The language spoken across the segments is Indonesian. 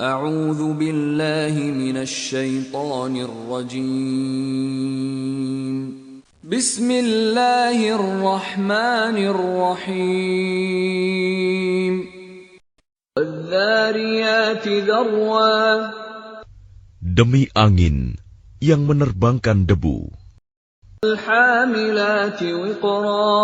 أعوذ بالله من الشيطان الرجيم بسم الله الرحمن الرحيم والذاريات ذروا Demi angin yang menerbangkan debu الحاملات وقرا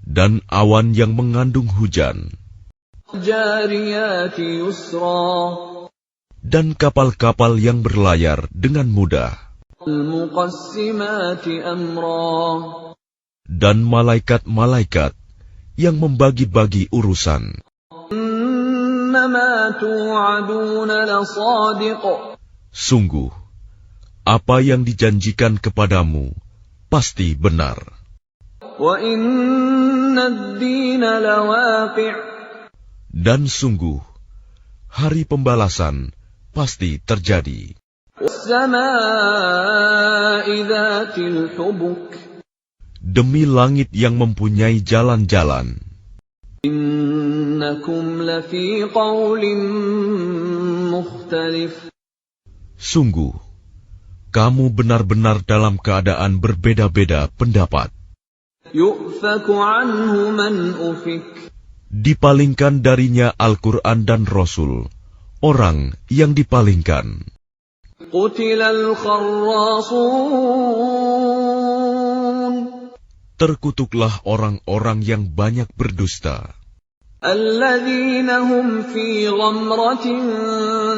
dan awan yang mengandung hujan الجاريات يسرا dan kapal-kapal yang berlayar dengan mudah المقسمات أمرا dan malaikat-malaikat yang membagi-bagi urusan. إنما توعدون لصادق Sungguh, apa yang dijanjikan kepadamu pasti benar. وَإِنَّ الدِّينَ لَوَاقِعٌ Dan sungguh, hari pembalasan pasti terjadi. وَالسَّمَاءِ ذَاتِ الْحُبُكِ Demi langit yang mempunyai jalan-jalan, إِنَّكُمْ لَفِي قَوْلٍ مُخْتَلِفٍ sungguh, kamu benar-benar dalam keadaan berbeda-beda pendapat. يُؤْفَكُ عَنْهُ مَنْ أُفِكَ Dipalingkan darinya Al-Quran dan Rasul, orang yang dipalingkan. قُتِلَ الْخَرَّاصُونَ Terkutuklah orang-orang yang banyak berdusta, الَّذِينَ هُمْ فِي غَمْرَةٍ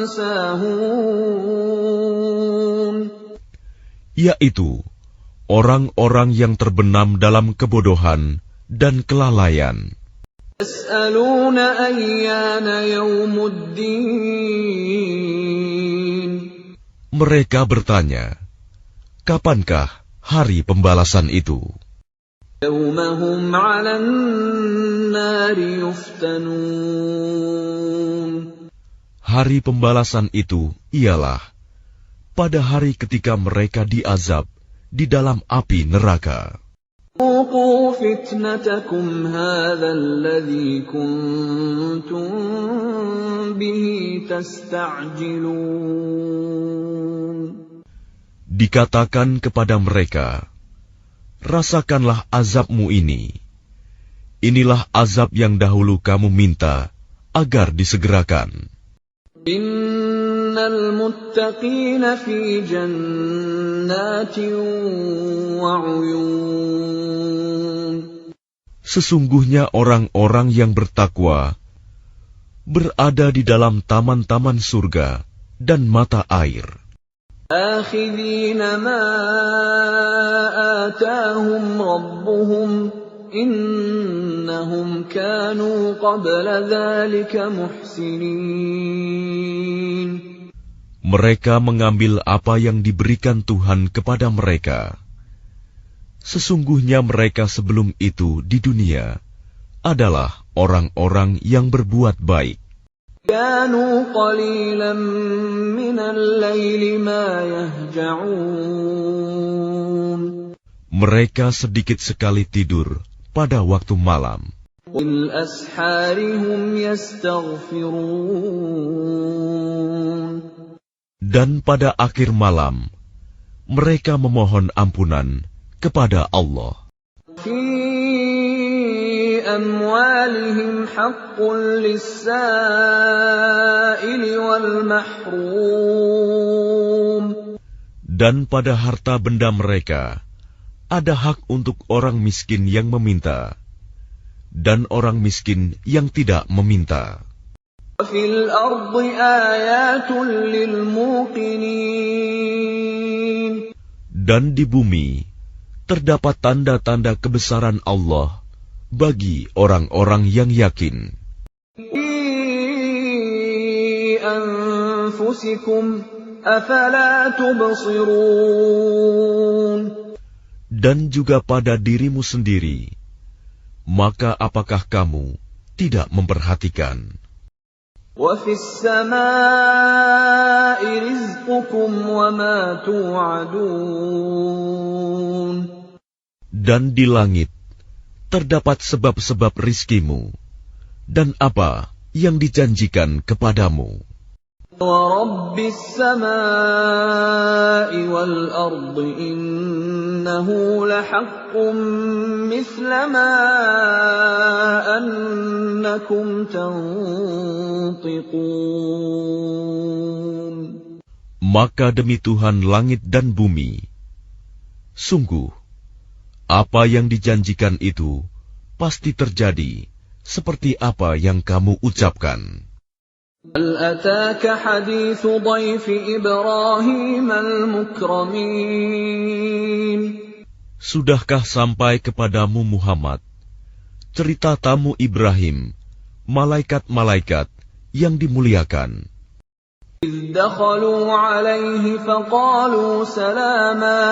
سَاهُونَ yaitu orang-orang yang terbenam dalam kebodohan dan kelalaian. يَسْأَلُونَ أَيَّانَ يَوْمُ الدِّينِ Mereka bertanya, kapankah hari pembalasan itu? يَوْمَ هُمْ عَلَى النَّارِ يُفْتَنُونَ Hari pembalasan itu ialah pada hari ketika mereka diazab di dalam api neraka. ذُوقُوا فِتْنَتَكُمْ هَذَا الَّذِي كُنتُم بِهِ تَسْتَعْجِلُونَ Dikatakan kepada mereka, rasakanlah azabmu ini. Inilah azab yang dahulu kamu minta agar disegerakan. إِنَّ الْمُتَّقِينَ فِي جَنَّاتٍ وَعُيُونٍ Sesungguhnya orang-orang yang bertakwa berada di dalam taman-taman surga dan mata air. آخِذِينَ مَا آتَاهُمْ رَبُّهُمْ إِنَّهُمْ كَانُوا قَبْلَ ذَلِكَ مُحْسِنِينَ Mereka mengambil apa yang diberikan Tuhan kepada mereka. Sesungguhnya mereka sebelum itu di dunia adalah orang-orang yang berbuat baik. كَانُوا قَلِيلًا مِنَ اللَّيْلِ مَا يَهْجَعُونَ Mereka sedikit sekali tidur pada waktu malam. وَبِالْأَسْحَارِ هُمْ يَسْتَغْفِرُونَ Dan pada akhir malam, mereka memohon ampunan kepada Allah. فِي أَمْوَالِهِمْ حَقٌّ لِلسَّائِلِ وَالْمَحْرُومِ Dan pada harta benda mereka, ada hak untuk orang miskin yang meminta, dan orang miskin yang tidak meminta. وَفِي الْأَرْضِ آيَاتٌ لِلْمُوقِنِينَ Dan di bumi, terdapat tanda-tanda kebesaran Allah bagi orang-orang yang yakin. فِي أَنفُسِكُمْ أَفَلَا تُبْصِرُونَ Dan juga pada dirimu sendiri, maka apakah kamu tidak memperhatikan? وَفِي السَّمَاءِ رِزْقُكُمْ وَمَا تُوعَدُونَ Dan di langit terdapat sebab-sebab rizkimu dan apa yang dijanjikan kepadamu. وَرَبِّ السَّمَاءِ وَالْأَرْضِ إِنَّهُ لَحَقٌّ مِثْلَ مَا أَنَّكُمْ تَنطِقُونَ. Maka demi Tuhan langit dan bumi, sungguh, apa yang dijanjikan itu pasti terjadi seperti apa yang kamu ucapkan. هل أتاك حديث ضيف إبراهيم المكرمين. Sudahkah sampai kepadamu Muhammad cerita tamu Ibrahim, malaikat-malaikat yang dimuliakan? إذ دخلوا عليه فقالوا سلاما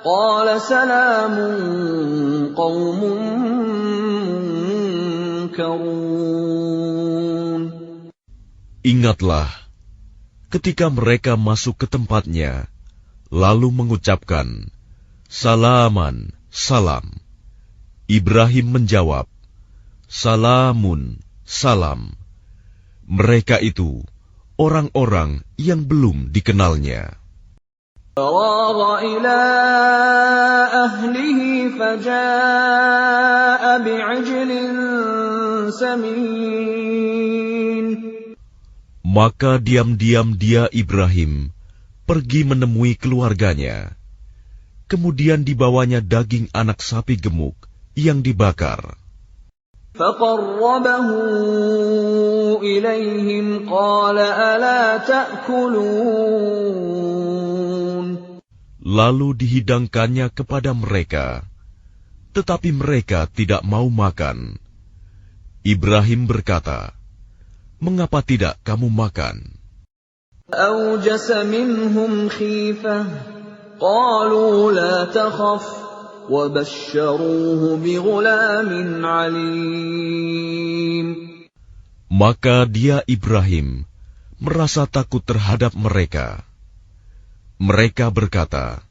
قال سلام قوم منكرون. Ingatlah, ketika mereka masuk ke tempatnya, lalu mengucapkan, Salaman, salam. Ibrahim menjawab, Salamun, salam. Mereka itu orang-orang yang belum dikenalnya. فراغ إلى أهله فجاء بعجل سمين. Maka diam-diam dia Ibrahim pergi menemui keluarganya. Kemudian dibawanya daging anak sapi gemuk yang dibakar. فقربه إليهم قال ألا تأكلون. Lalu dihidangkannya kepada mereka, tetapi mereka tidak mau makan. Ibrahim berkata, Mengapa tidak kamu makan? أوجس منهم خيفة قالوا لا تخف وبشروه بغلام عليم. Maka dia Ibrahim merasa takut terhadap mereka. Mereka berkata,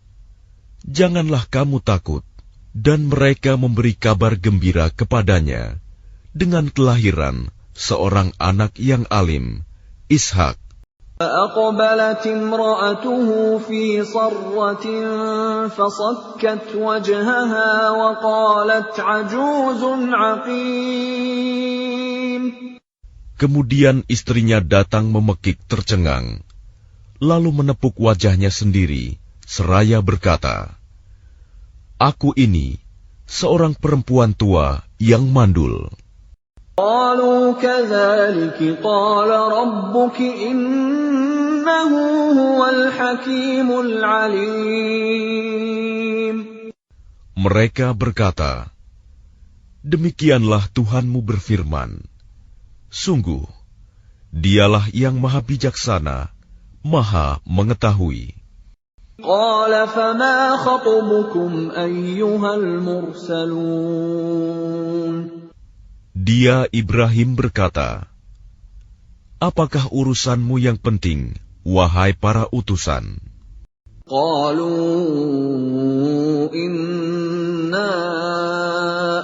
Janganlah kamu takut, dan mereka memberi kabar gembira kepadanya dengan kelahiran seorang anak yang alim, Ishak. فأقبلت امرأته في صرة فصكت وجهها وقالت عجوز عقيم. Kemudian istrinya datang memekik tercengang, lalu menepuk wajahnya sendiri, seraya berkata, Aku ini seorang perempuan tua yang mandul. قالوا كذلك قال ربك إنه هو الحكيم العليم. Mereka berkata, Demikianlah Tuhanmu berfirman, Sungguh, Dialah yang maha bijaksana, maha mengetahui. قال فما خطبكم أيها المرسلون. Dia Ibrahim berkata, Apakah urusanmu yang penting, wahai para utusan? قالوا إنا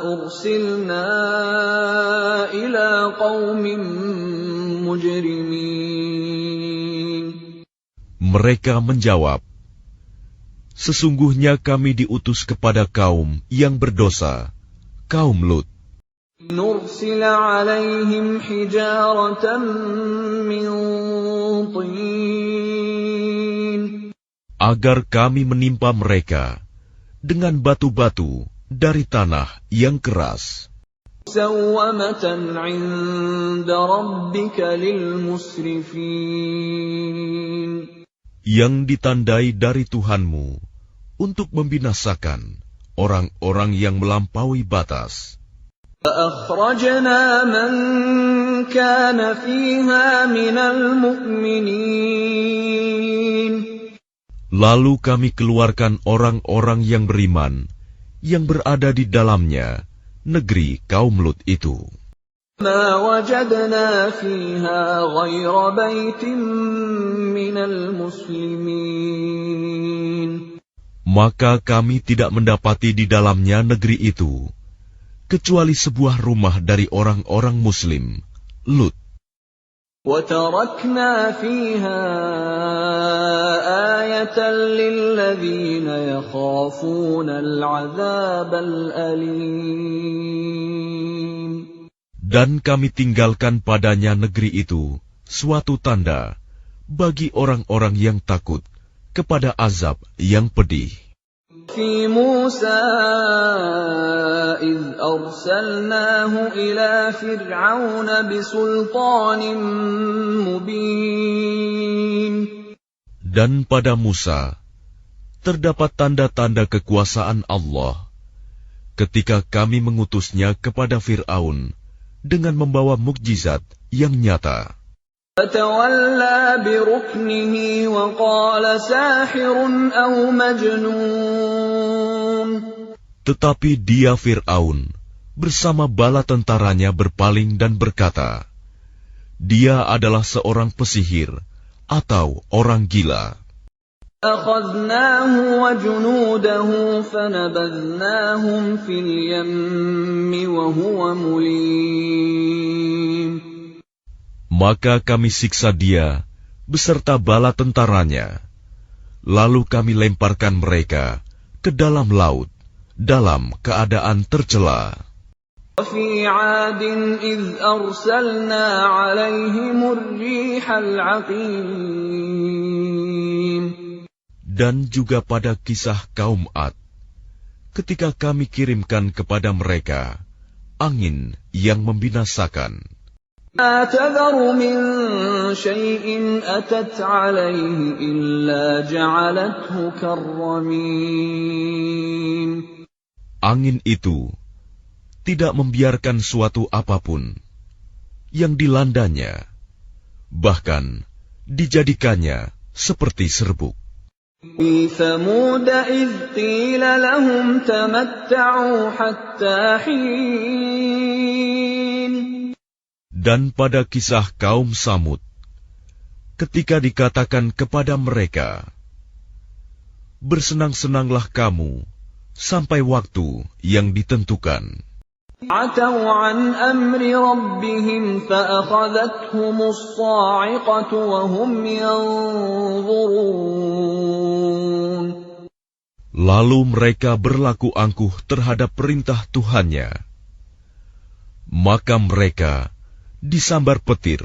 أرسلنا إلى قوم مجرمين. Mereka menjawab, Sesungguhnya kami diutus kepada kaum yang berdosa, kaum Lut. نرسل عليهم حجارة من طين. Agar kami menimpa mereka dengan batu-batu dari tanah yang keras. مسومة عند ربك للمسرفين. Yang ditandai dari Tuhanmu untuk membinasakan orang-orang yang melampaui batas. فأخرجنا من كان فيها من المؤمنين. Lalu kami keluarkan orang-orang yang beriman, yang berada di dalamnya, negeri kaum Lut itu. ما وجدنا فيها غير بيت من المسلمين. Maka kami tidak mendapati di dalamnya negeri itu, kecuali sebuah rumah dari orang-orang Muslim, Lut. وَتَرَكْنَا فِيهَا آيَةً لِّلَّذِينَ يَخَافُونَ الْعَذَابَ الْأَلِيمَ. Dan kami tinggalkan padanya negeri itu suatu tanda bagi orang-orang yang takut kepada azab yang pedih. في موسى إذ أرسلناه إلى فرعون بسلطان مبين. Dan pada Musa terdapat tanda-tanda kekuasaan Allah ketika kami mengutusnya kepada Fir'aun dengan membawa mukjizat yang nyata. فَتَوَلَّى بِرُكْنِهِ وَقَالَ سَاحِرٌ أَوْ مَجْنُونٌ. Tetapi dia Fir'aun bersama bala tentaranya berpaling dan berkata, dia adalah seorang pesihir atau orang gila. أَخَذْنَاهُ وَجُنُودَهُ فَنَبَذْنَاهُمْ فِي الْيَمِّ وَهُوَ مُلِيمٌ. Maka kami siksa dia beserta bala tentaranya, lalu kami lemparkan mereka ke dalam laut dalam keadaan tercela. وَفِي عَادٍ إِذْ أَرْسَلْنَا عَلَيْهِمُ الرِّيحَ الْعَقِيمَ. Dan juga pada kisah kaum Ad, ketika kami kirimkan kepada mereka angin yang membinasakan. مَا تَذَرُ مِن شَيْءٍ أَتَتْ عَلَيْهِ إِلَّا جَعَلَتْهُ كَالرَّمِيمِ. Angin itu tidak membiarkan suatu apapun yang dilandanya, bahkan dijadikannya seperti serbuk. فِي ثَمُودَ إِذْ قِيلَ لَهُمْ تَمَتَّعُوا حَتَّىٰ حِينٍ. Dan pada kisah kaum Samud, ketika dikatakan kepada mereka, bersenang-senanglah kamu sampai waktu yang ditentukan. عَتَوْا عَنْ أَمْرِ رَبِّهِمْ فَأَخَذَتْهُمُ الصَّاعِقَةُ وَهُمْ يَنظُرُونَ. Lalu mereka berlaku angkuh terhadap perintah Tuhannya. Maka mereka disambar petir,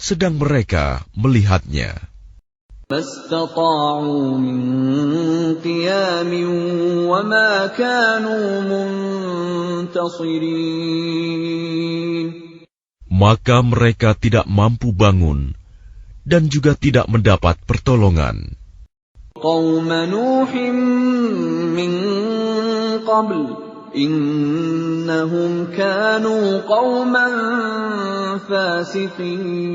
sedang mereka melihatnya. مَا اسْتَطَاعُوا مِنْ قِيَامٍ وَمَا كَانُوا مُنْتَصِرِينَ. Maka mereka tidak mampu bangun dan juga tidak mendapat pertolongan. قَوْمَ نُوحٍ مِّن قَبْلُ إِنَّهُمْ كَانُوا قَوْمًا فَاسِقِينَ.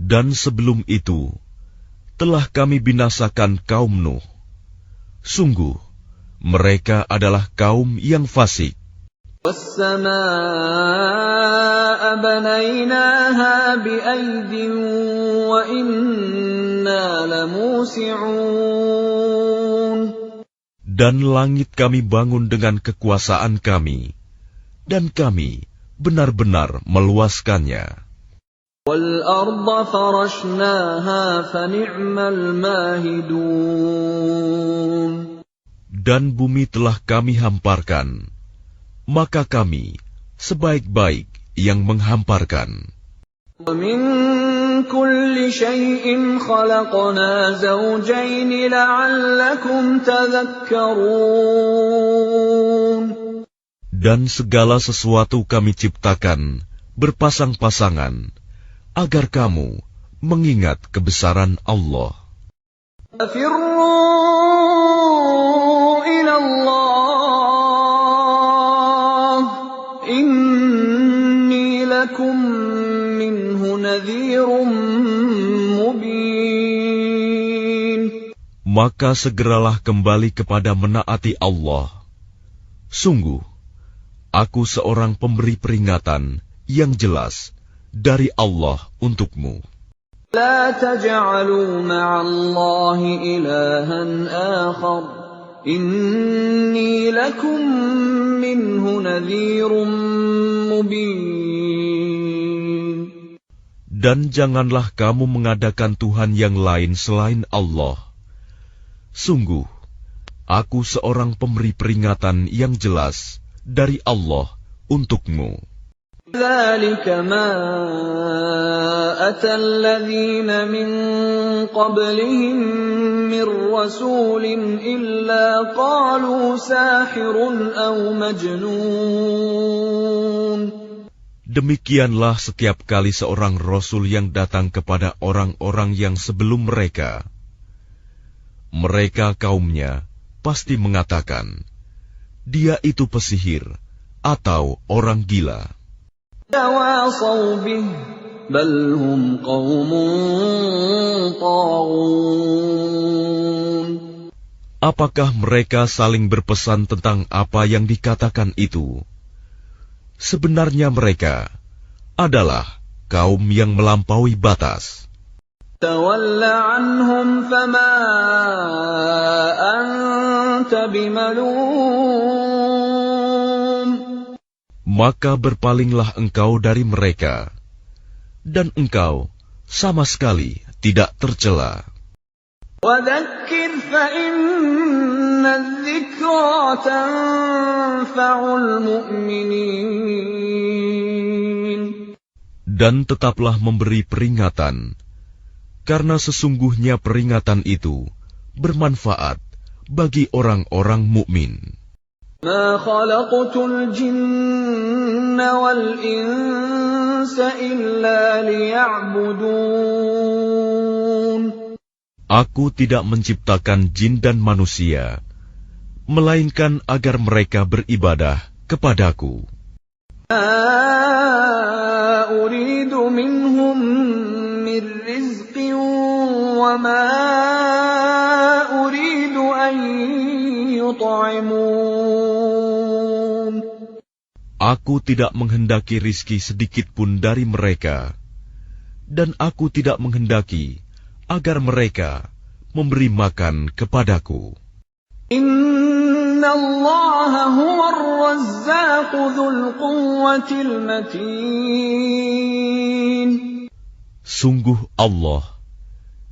Dan sebelum itu telah kami binasakan kaum Nuh. Sungguh mereka adalah kaum yang fasik. وَالسَّمَاءَ بَنَيْنَاهَا بِأَيْدٍ وَإِنَّا لَمُوسِعُونَ. Dan langit kami bangun dengan kekuasaan kami, dan kami benar-benar meluaskannya. وَالْأَرْضَ فَرَشْنَاهَا فَنِعْمَ الْمَاهِدُونَ. Dan bumi telah kami hamparkan, maka kami sebaik-baik yang menghamparkan. وَمِن كُلِّ شَيْءٍ خَلَقْنَا زَوْجَيْنِ لَعَلَّكُمْ تَذَكَّرُونَ. Dan segala sesuatu kami ciptakan berpasang-pasangan, agar kamu mengingat kebesaran Allah. فَفِرُّوا إِلَى اللَّهِ إِنِّي لَكُمْ مِنْهُ نَذِيرٌ مُبِينٌ. Maka segeralah kembali kepada menaati Allah. Sungguh, aku seorang pemberi peringatan yang jelas dari Allah untukmu. لا تجعلوا مع الله إلها آخر إني لكم منه نذير مبين. Dan janganlah kamu mengadakan Tuhan yang lain selain Allah. Sungguh, aku seorang pemberi peringatan yang jelas dari Allah untukmu. ذَلِكَ مَا أَتَى الَّذِينَ مِن قَبْلِهِم مِّن رَّسُولٍ إِلَّا قَالُوا سَاحِرٌ أَوْ مَجْنُونٌ. Demikianlah setiap kali seorang rasul yang datang kepada orang-orang yang sebelum mereka. Mereka kaumnya pasti mengatakan, dia itu pesihir atau orang gila. تَوَاصَوْا بِهِ بَلْ هُمْ قَوْمٌ طَاغُونَ. Apakah mereka saling berpesan tentang apa yang dikatakan itu? Sebenarnya mereka adalah kaum yang melampaui batas. تَوَلَّ عَنْهُمْ فَمَا أَنْتَ بِمَلُومٍ. Maka berpalinglah engkau dari mereka, dan engkau sama sekali tidak tercela. وَذَكِّرْ فَإِنَّ الذِّكْرَى تَنفَعُ الْمُؤْمِنِينَ. Dan tetaplah memberi peringatan, karena sesungguhnya peringatan itu bermanfaat bagi orang-orang mukmin. مَا خَلَقْتُ الْجِنَّ وَالْإِنسَ إِلَّا لِيَعْبُدُونِ. Aku tidak menciptakan jin dan manusia, melainkan agar mereka beribadah kepadaku. مَا أُرِيدُ مِنْهُمْ مِنْ رِزْقٍ وَمَا أُرِيدُ أَنْ يُطْعِمُونِ. Aku tidak menghendaki rizki sedikit pun dari mereka, dan aku tidak menghendaki agar mereka memberi makan kepadaku. Inna Allah huwa ar-razzaq dzul quwwatil matin. Sungguh Allah,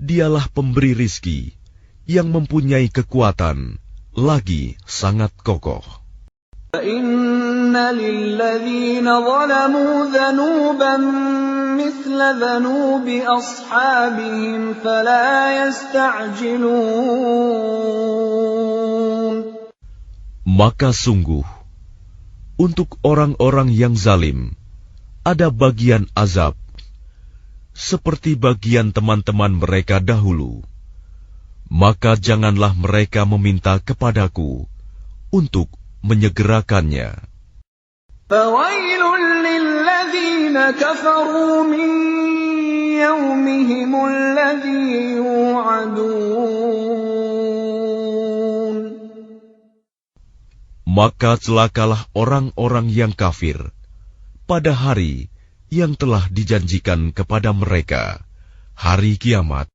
dialah pemberi rizki yang mempunyai kekuatan lagi sangat kokoh. فَإِنَّ لِلَّذِينَ ظَلَمُوا ذَنُوبًا مِثْلَ ذَنُوبِ أَصْحَابِهِمْ فَلَا يَسْتَعْجِلُونَ. Maka sungguh, untuk orang-orang yang zalim, ada bagian azab, seperti bagian teman-teman mereka dahulu. Maka janganlah mereka meminta kepadaku untuk menyegerakannya. فَوَيْلٌ لِلَّذِينَ كَفَرُوا مِنْ يَوْمِهِمُ الَّذِي يُوعَدُونَ. Maka celakalah orang-orang yang kafir pada hari yang telah dijanjikan kepada mereka, hari kiamat.